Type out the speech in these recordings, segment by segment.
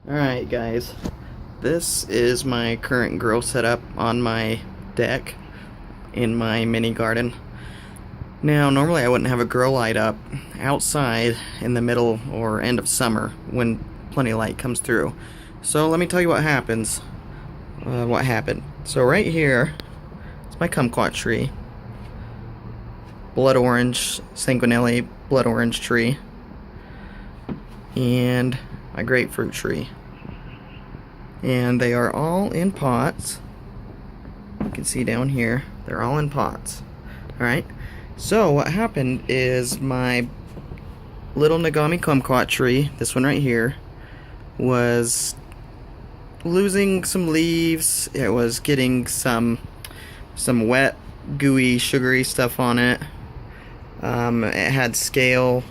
Alright guys, this is my current grow setup on my deck in my mini garden. Now normally I wouldn't have a grow light up outside in the middle or end of summer when plenty of light comes through. So let me tell you what happened. So right here, it's my kumquat tree. Blood orange, sanguinelli blood orange tree. And my grapefruit tree. And they are all in pots. You can see down here, they're all in pots. Alright, so what happened is my little Nagami kumquat tree, this one right here, was losing some leaves. It was getting some wet, gooey, sugary stuff on it. It had scale.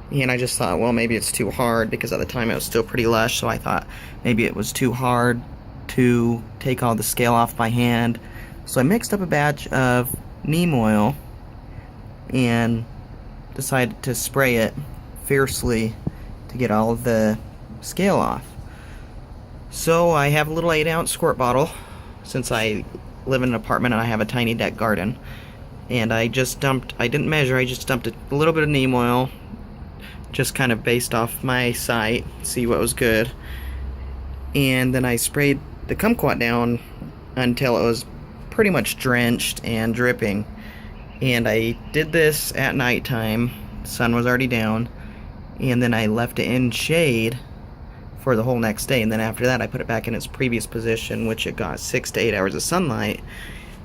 And I just thought, well, maybe it's too hard, because at the time it was still pretty lush, so I thought maybe it was too hard to take all the scale off by hand. So I mixed up a batch of neem oil and decided to spray it fiercely to get all of the scale off. So I have a little 8-ounce squirt bottle, since I live in an apartment and I have a tiny deck garden. And I didn't measure, I just dumped a little bit of neem oil, just kind of based off my sight, see what was good. And then I sprayed the kumquat down until it was pretty much drenched and dripping. And I did this at nighttime, the sun was already down, and then I left it in shade for the whole next day. And then after that I put it back in its previous position, which it got 6 to 8 hours of sunlight.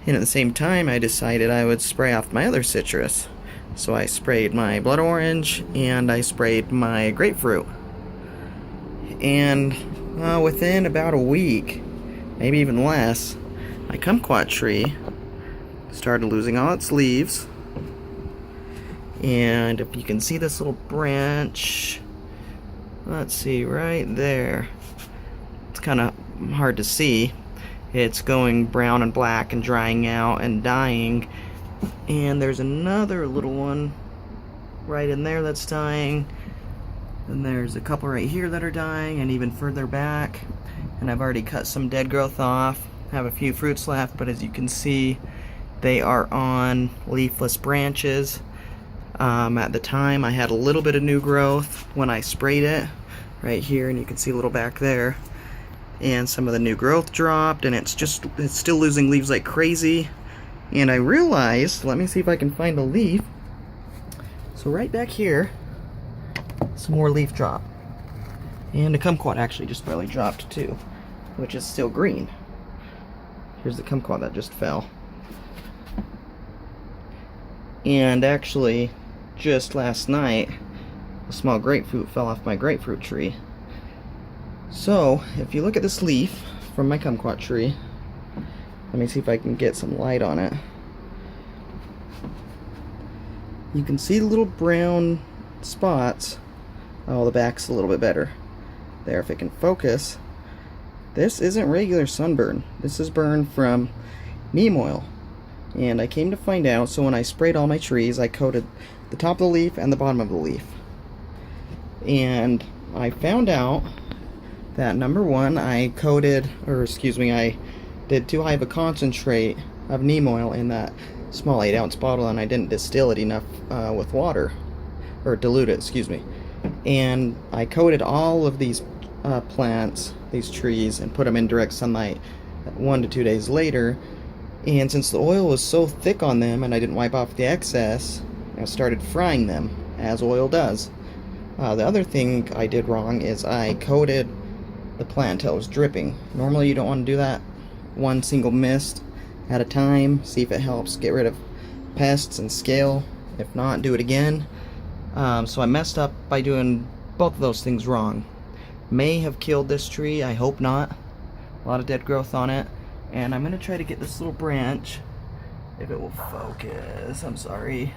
And at the same time I decided I would spray off my other citrus. So I sprayed my blood orange and I sprayed my grapefruit. And within about a week, maybe even less, my kumquat tree started losing all its leaves. And if you can see this little branch, let's see, right there. It's kind of hard to see. It's going brown and black and drying out and dying. And there's another little one right in there that's dying. And there's a couple right here that are dying, and even further back. And I've already cut some dead growth off. Have a few fruits left, but as you can see, they are on leafless branches. At the time, I had a little bit of new growth when I sprayed it right here, and you can see a little back there. And some of the new growth dropped, and it's still losing leaves like crazy. And I realized, let me see if I can find a leaf. So right back here, some more leaf drop. And the kumquat actually just barely dropped too, which is still green. Here's the kumquat that just fell. And actually, just last night, a small grapefruit fell off my grapefruit tree. So, if you look at this leaf from my kumquat tree, let me see if I can get some light on it. You can see the little brown spots. Oh, the back's a little bit better. There, if it can focus. This isn't regular sunburn. This is burn from neem oil. And I came to find out, so when I sprayed all my trees, I coated the top of the leaf and the bottom of the leaf. And I found out that number one, I did too high of a concentrate of neem oil in that small 8-ounce bottle, and I didn't distill it enough with water, or dilute it, excuse me. And I coated all of these plants, these trees, and put them in direct sunlight 1 to 2 days later. And since the oil was so thick on them and I didn't wipe off the excess, I started frying them, as oil does. The other thing I did wrong is I coated the plant until it was dripping. Normally you don't want to do that. One single mist at a time, see if it helps get rid of pests and scale. If not, do it again. So I messed up by doing both of those things wrong. May have killed this tree, I hope not. A lot of dead growth on it. And I'm going to try to get this little branch, if it will focus. I'm sorry.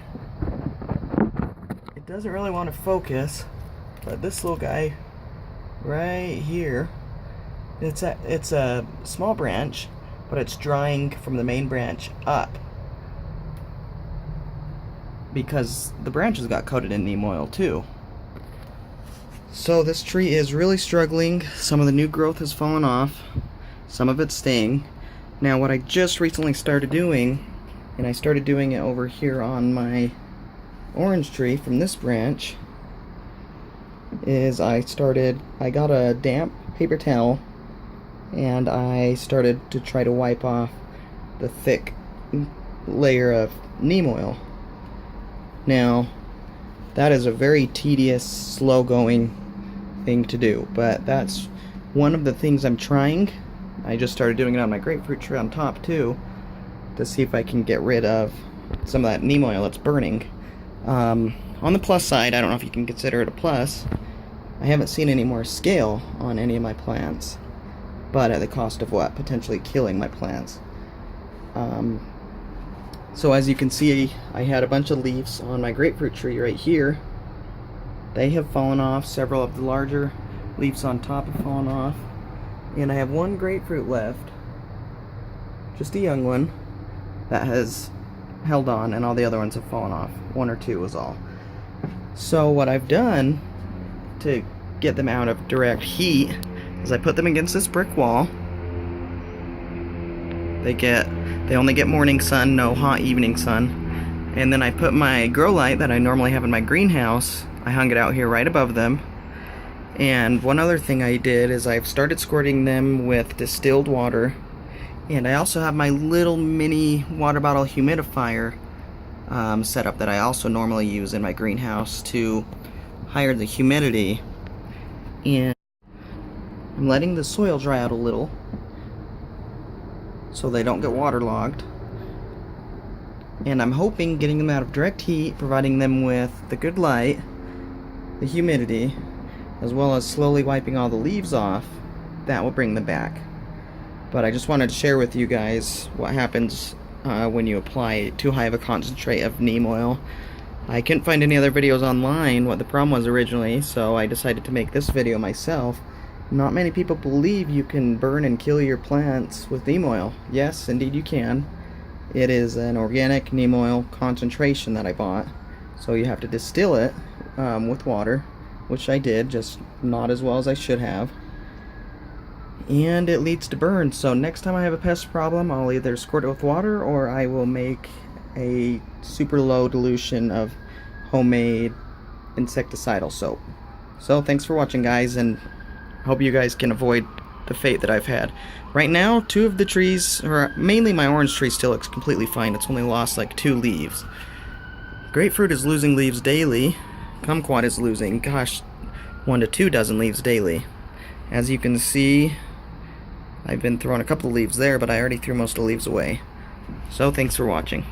It doesn't really want to focus, but this little guy right here, it's a small branch, but it's drying from the main branch up because the branches got coated in neem oil too. So this tree is really struggling. Some of the new growth has fallen off. Some of it's staying. Now what I just recently started doing, and I started doing it over here on my orange tree from this branch, is I got a damp paper towel and I started to try to wipe off the thick layer of neem oil. Now that is a very tedious, slow going thing to do, but that's one of the things I'm trying. I just started doing it on my grapefruit tree on top too, to see if I can get rid of some of that neem oil that's burning. On the plus side, I don't know if you can consider it a plus, I haven't seen any more scale on any of my plants, but at the cost of what? Potentially killing my plants. So as you can see, I had a bunch of leaves on my grapefruit tree right here. They have fallen off. Several of the larger leaves on top have fallen off. And I have one grapefruit left, just a young one, that has held on, and all the other ones have fallen off. One or two was all. So what I've done to get them out of direct heat is I put them against this brick wall. They only get morning sun, no hot evening sun. And then I put my grow light that I normally have in my greenhouse, I hung it out here right above them. And one other thing I did is I've started squirting them with distilled water. And I also have my little mini water bottle humidifier set up that I also normally use in my greenhouse to higher the humidity. And I'm letting the soil dry out a little so they don't get waterlogged. And I'm hoping getting them out of direct heat, providing them with the good light, the humidity, as well as slowly wiping all the leaves off, that will bring them back. But I just wanted to share with you guys what happens when you apply too high of a concentrate of neem oil. I couldn't find any other videos online what the problem was originally, so I decided to make this video myself. Not many people believe you can burn and kill your plants with neem oil. Yes, indeed you can. It is an organic neem oil concentration that I bought, so you have to distill it with water, which I did, just not as well as I should have. And it leads to burn, so next time I have a pest problem, I'll either squirt it with water or I will make a super low dilution of homemade insecticidal soap. So thanks for watching, guys, and hope you guys can avoid the fate that I've had. Right now, two of the trees, or mainly my orange tree, still looks completely fine. It's only lost like 2 leaves. Grapefruit is losing leaves daily. Kumquat is losing, gosh, 1 to 2 dozen leaves daily. As you can see, I've been throwing a couple of leaves there, but I already threw most of the leaves away. So thanks for watching.